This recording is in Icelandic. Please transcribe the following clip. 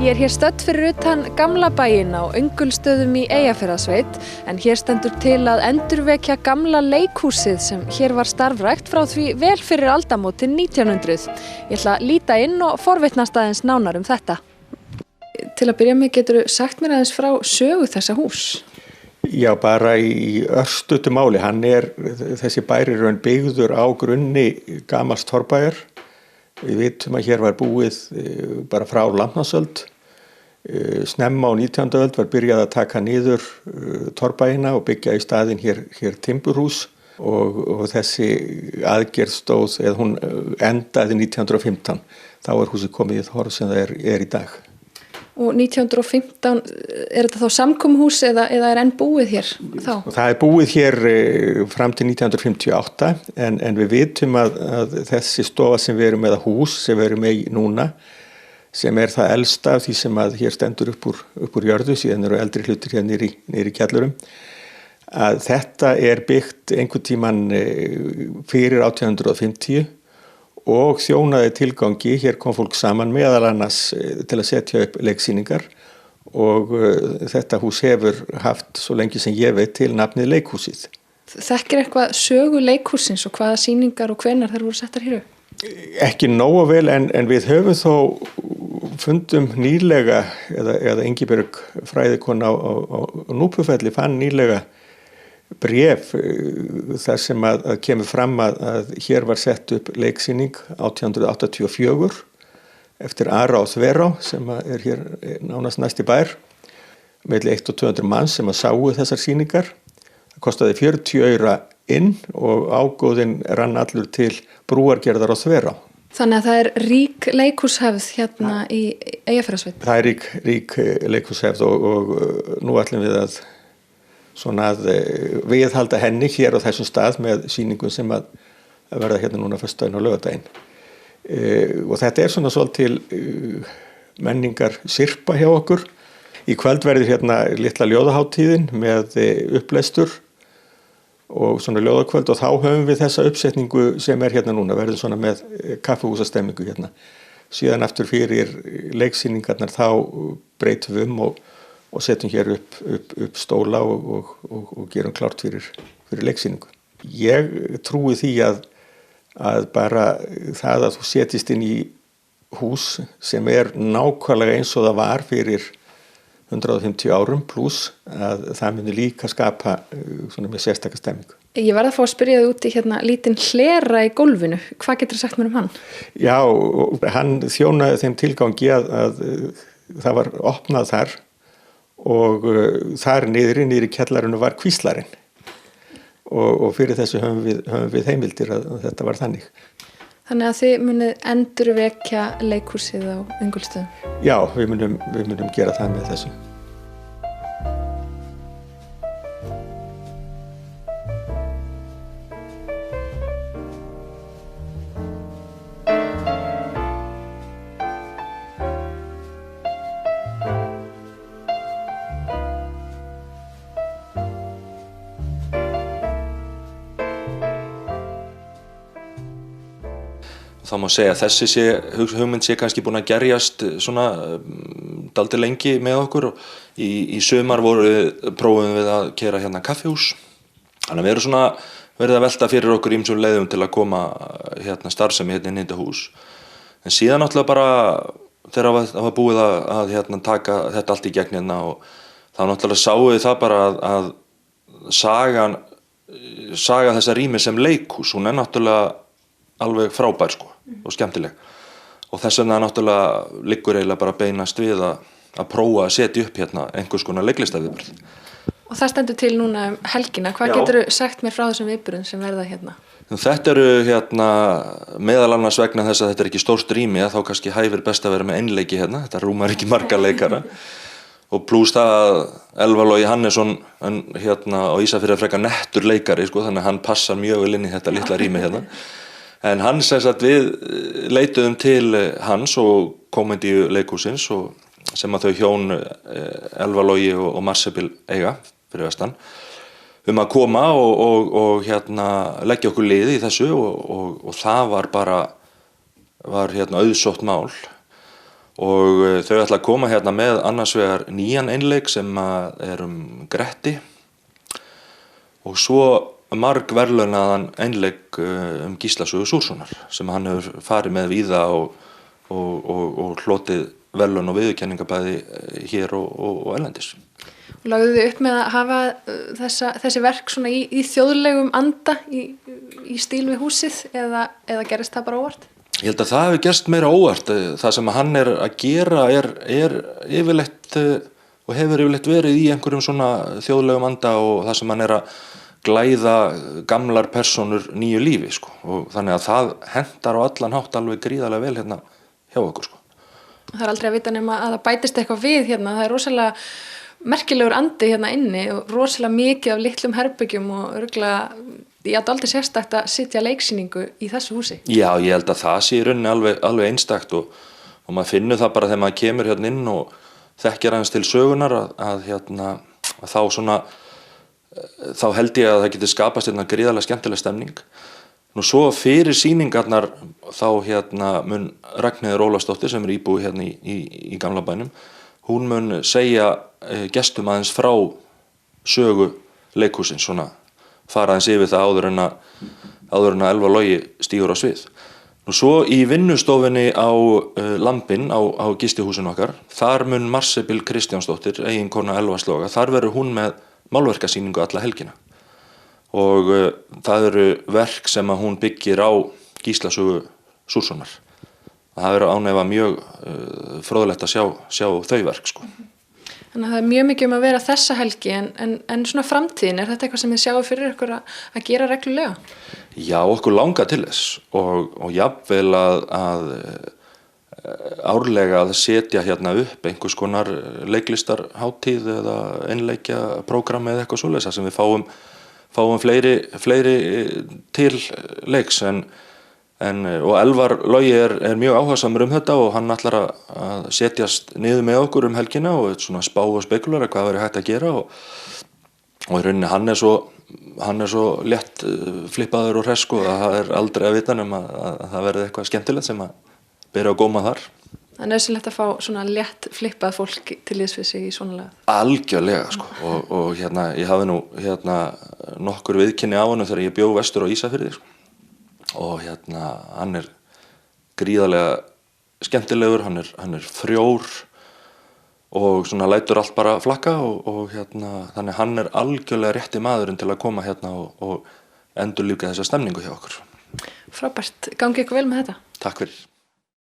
Ég hér stödd fyrir utan gamla bæinn á Öngulstöðum í Eyjafjarðarsveit en hér stendur til að endurvekja gamla leikhúsið sem hér var starfrækt frá því vel fyrir aldamótin 1900. Ég ætla að líta inn og forvitnast aðeins nánar þetta. Til að byrja með geturðu sagt mér aðeins frá sögu þessa hús? Já, bara í örstuttu máli. Þessi bær er raun byggður á grunni gamals torfbæjar. Við vitum að hér var búið bara frá landnámsöld. Snemma á 19. öld var byrjað að taka niður torfbæina og byggja í staðinn hér timburhús og þessi aðgerð stóð, eða hún endaði 1915. Þá er húsið komið í það horf sem það er í dag. Og 1915, er þetta þá samkomuhús eða er enn búið hér þá? Það er búið hér fram til 1958 en við vitum að þessi stofa sem við erum með, hús sem við erum með núna, sem er það elsta af því sem að hér stendur upp úr jörðu, síðan eru eldri hlutir hér niður í kjallurum, að þetta er byggt einhvern tímann fyrir 1850 og þjónaði tilgangi. Hér kom fólk saman meðal annars til að setja upp leiksýningar og þetta hús hefur haft svo lengi sem ég veit til nafnið leikhúsið. Þekkir eitthvað sögu leikhúsins og hvaða sýningar og hvenær þær voru settar hér upp? Ekki nógu vel en við höfum þó fundum nýlega, eða Ingibjörg fræðikona á Núpufelli fann nýlega bréf þar sem að kemur fram að hér var sett upp leiksýning 1884 eftir Ara og Þverá sem er hér nánast næsti bær, milli 100 og 200 manns sem að sáu þessar sýningar. Það kostaði 40 aura inn og ágóðinn rann allur til brúargerðar á Þverá. Þannig að það er rík leikhúshefð hérna í Eyjafjarðarsveit? Það er rík leikhúshefð og nú ætlum við að viðhalda henni hér á þessum stað með sýningum sem að verða hérna núna föstudaginn og laugardaginn. Og þetta er svona svolítil menningar sirpa hjá okkur. Í kvöld verður hérna litla ljóðahátíðin með upplestur og svona ljóðakvöld og þá höfum við þessa uppsetningu sem er hérna núna, verður svona með kaffihúsastemmingu hérna. Síðan aftur fyrir leiksýningarnar þá breytum við og setjum hér upp stóla og gerum klárt fyrir leiksýningu. Ég trúi því að bara það að þú setjist inn í hús sem er nákvæmlega eins og það var fyrir 150 árum pluss, að það muni líka skapa svona með sérstaka stemmingu. Ég verð að fá að spyrja þig út í hérna lítinn hlera í gólfinu. Hvað getur sagt mér hann? Já, hann þjónaði þeim tilgangi að það var opnað þar og þar niður í kjallarinu var kvíslarinn og fyrir þessu höfum við heimildir að þetta var þannig. Þannig að þið munið endurvekja leikhúsið á Öngulstöðum? Já, við munum gera það með þessu. Það má segja að þessi hugmynd sé kannski búin að gerjast svona dálítið lengi með okkur og í sumar prófum við að keyra hérna kaffihús. Þannig að við erum svona verið að velta fyrir okkur ýmsum leiðum til að koma hérna starfsemi hérna inn í þetta hús. En síðan náttúrulega bara þegar það var búið að hérna taka þetta allt í gegn hérna og þá náttúrulega sáum við það bara að saga þessa rými sem leikhús, hún er náttúrulega alveg frábær og skemmtileg og þess vegna náttúrulega liggur eiginlega bara beinast við að prófa að setja upp hérna einhvers konar leiklistaviðburð. Og það stendur til núna helgina. Hvað geturðu sagt mér frá þessum viðburðum sem verða hérna? Þetta eru hérna meðal annars vegna þess að þetta er ekki stórt rými þá kannski hæfir best að vera með einleiki hérna. Þetta rúmar ekki marga leikara og pluss það að Elvar Logi Hannesson hérna á Ísafirði er frekar nettur leikari þannig að hann passar mjög vel inn í þetta litla rými hérna. En hann sem sagt við leituðum til hans og komendíu leikhúsins sem að þau hjón Elvar Logi og Marsebil eiga fyrir vestan að koma og hérna leggja okkur lið í þessu og það var hérna auðsótt mál og þau ætla að koma hérna með annars vegar nýjan einleik sem er Gretti og svo marg verðlaunaðan einleik Gísla sögu Súrssonar sem hann hefur farið með víða og hlotið verðlaun og viðurkenningabæði hér og erlendis. Lagðu þið upp með að hafa þessi verk svona í þjóðlegum anda í stíl við húsið eða gerist það bara óvart? Ég held að það hefur gerst meira óvart. Það sem hann er að gera er yfirleitt og hefur yfirleitt verið í einhverjum svona þjóðlegum anda og það sem hann er að glæða gamlar persónur nýju lífi sko. Og þannig að það hentar á allan hátt alveg gríðarlega vel hérna hjá okkur sko. Það er aldrei að vita nema að það bætist eitthvað við hérna. Það er rosalega merkilegur andi hérna inni og rosalega mikið af litlum herbyggjum og örugglega ég átti aldrei sérstakt að sitja leiksýningu í þessu húsi. Já, ég held að það sé í rauninni alveg einstakt og maður finnur það bara þegar maður kemur hérna inn og þekkir aðeins til sögunar að þá held ég að það geti skapast hérna gríðarlega skemmtileg stemning. Nú svo fyrir sýningarnar þá mun Ragnheiður Ólafsdóttir sem er íbúi hérna í gamla bænum, hún mun segja gestum aðeins frá sögu leikhúsins, svona fara aðeins yfir það áður en að Elfar Logi stígur á svið. Nú svo í vinnustofunni á Lambinn á gistihúsinu okkar, þar mun Marsebil Kristjánsdóttir, eiginkona Elfars Loga, þar verður hún með málverkasýningu alla helgina. Og það eru verk sem að hún byggir á Gísla sögu Súrssonar. Það verður ánefa mjög fróðlegt að sjá þau verk sko. Þannig að það er mjög mikið að vera þessa helgi en svona framtíðin, er þetta eitthvað sem þið sjáu fyrir ykkur að gera reglulega? Já, okkur langar til þess og jafnvel að árlega að setja hérna upp einhvers konar leiklistarhátíð eða einleikja prógrami eða eitthvað svoleiðis sem við fáum fleiri til leiks og Elfar Logi er mjög áhugasamur þetta og hann ætlar að setjast niður með okkur helgina og svona spá og spekulara hvað verður hægt að gera og í rauninni hann er svo létt flippaður og hress sko að það er aldrei að vita nema að það verði eitthvað skemmtilegt sem að bera á góma þar. Það er nauðsynlegt að fá svona létt flippað fólk til liðs við sig í svona lag. Algjörlega sko og ég hafði nú nokkur viðkynni á honum þegar ég bjó vestur á Ísafirði sko. Og hann er gríðarlega skemmtilegur, hann er frjór og svona lætur allt bara flakka og þannig hann er algjörlega rétti maðurinn til að koma hérna og endurlífga þessa stemningu hjá okkur. Frábært, gangi ykkur vel með þetta. Takk fyrir.